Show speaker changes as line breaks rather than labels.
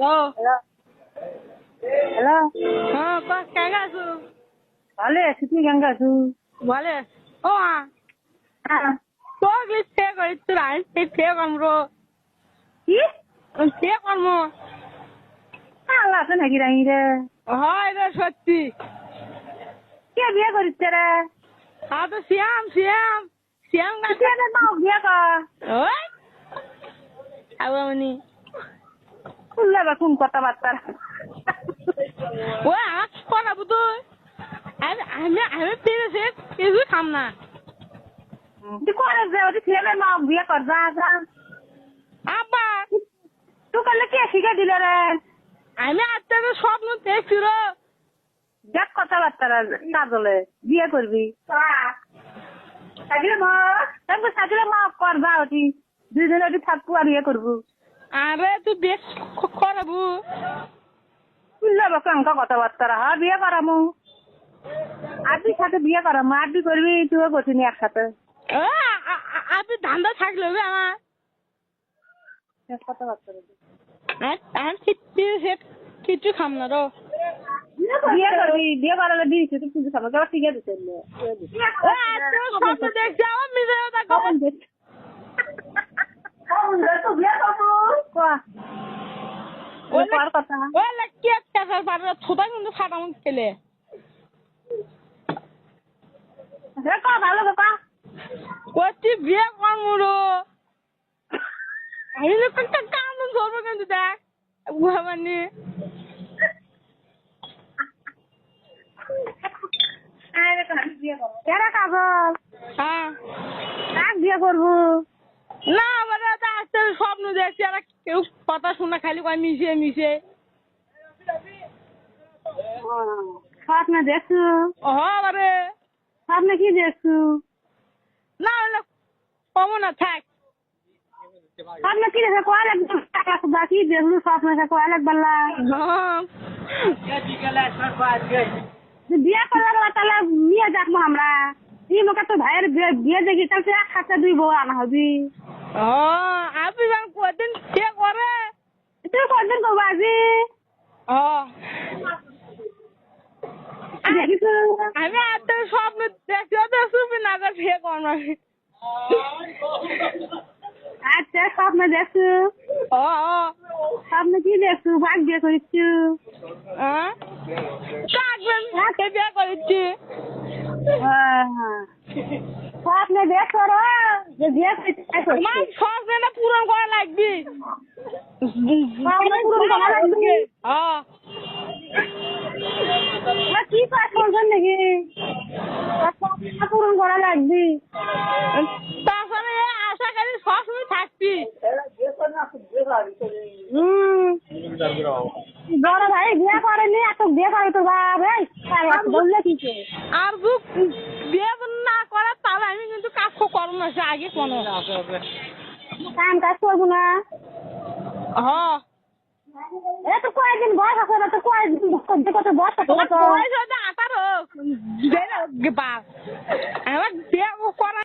hello hello
হ্যাঁ কেঙ্গা আছো
ভালো আছি তুই কেমন আছো
বলে ও
হ্যাঁ
তো সে করি তোর আইসে সে কর্ম
কি
সে কর্ম
আল্লাহ আছে নাকি রাঙি রে
হয় রে সত্যি
কে বিয়ে করিস রে
হ্যাঁ তো শ্যাম শ্যাম শ্যাম
কে রে মা বিয়ে কর
ওই আবামনি
শুনলে বা কোন কথাবার্তা
ওই আমার করাবো তো আমি পেরেছে কিছু খাম না
তুই করে যে ওটি ছেলে মা বিয়ে কর যা যা
আব্বা
তুই করলে কে শিখে দিলে রে
আমি আজকে স্বপ্ন দেখছিল
দেখ কথাবার্তা না বলে বিয়ে করবি সাজিলে মা কর যা ওটি দুইজনে ওটি থাকবো আর বিয়ে করবো
আরে তুই বেশ করাবো
শুনলে বা কেমন কথাবার্তা হ্যাঁ বিয়ে করামু আরবির সাথে বিয়ে করামু আরবি করবি তুইও করছিনি একসাথে
আপনি ধান্দা থাকলে হবে আমার
কথাবার্তা
আমি কিছু খাম না রো
বিয়ে করবি বিয়ে করালে দিয়েছি তুই কিছু খাবো কেউ ঠিক আছে
স্বপ্ন দেখছি আমার মিলে থোতা কিন্তু ফাটাম খেলে
ভালো কথা
করছি বিয়ে করমুরো আমি কাম ধরবো কিন্তু দেখ মানে
কাগজ
হ্যাঁ
কাক বিয়ে করবো
না আমার আজকে স্বপ্ন দেখছি আর কেউ কথা শোনা খালি কয় মিশে মিশে
স্বপ্নে দেখছু
হবারে
স্বপ্নে কি দেখছু
না হলে কমো না থাক
স্বপ্নে কি দেখে কয় লাগবে কি দেখলু স্বপ্নে কয় লাগবে বিয়ে করলে তাহলে নিয়ে যাবো আমরা এই মুখে তো ভাইয়ের বিয়ে দেখি তাহলে একসাথে দুই বউ আনা হবি
আপনি যেন কদিন সে করে
তুই কদিন করবো আজি দেখিস
আমি আজকে স্বপ্ন দেখছি শুনবি না সে কর্ম
আচ্ছা স্বপ্নে দেখছু স্বপ্নে কি দেখছু ভাগ বিয়ে করিছু
বিয়ে করেছি
স্বপ্নে দেখছো রে বিয়ে
স্বপ্নটা পূরণ করা লাগবে
কি কাজ করছেন নাকি পূরণ করা লাগবে
তারপরে আশা করি সবসময় থাকবি
বড় ভাই বিয়ে করেনি এত বিয়ে করে তো বললে কি
আর বিয়ে না করে তাহলে আমি কিন্তু কাজ করবো না সে আগে কোনো
কাজ করবো না এ তো কয়েকদিন বয়স আছে না তো কয়েকদিন কত বয়স আছে
18 আমার বিয়ে করা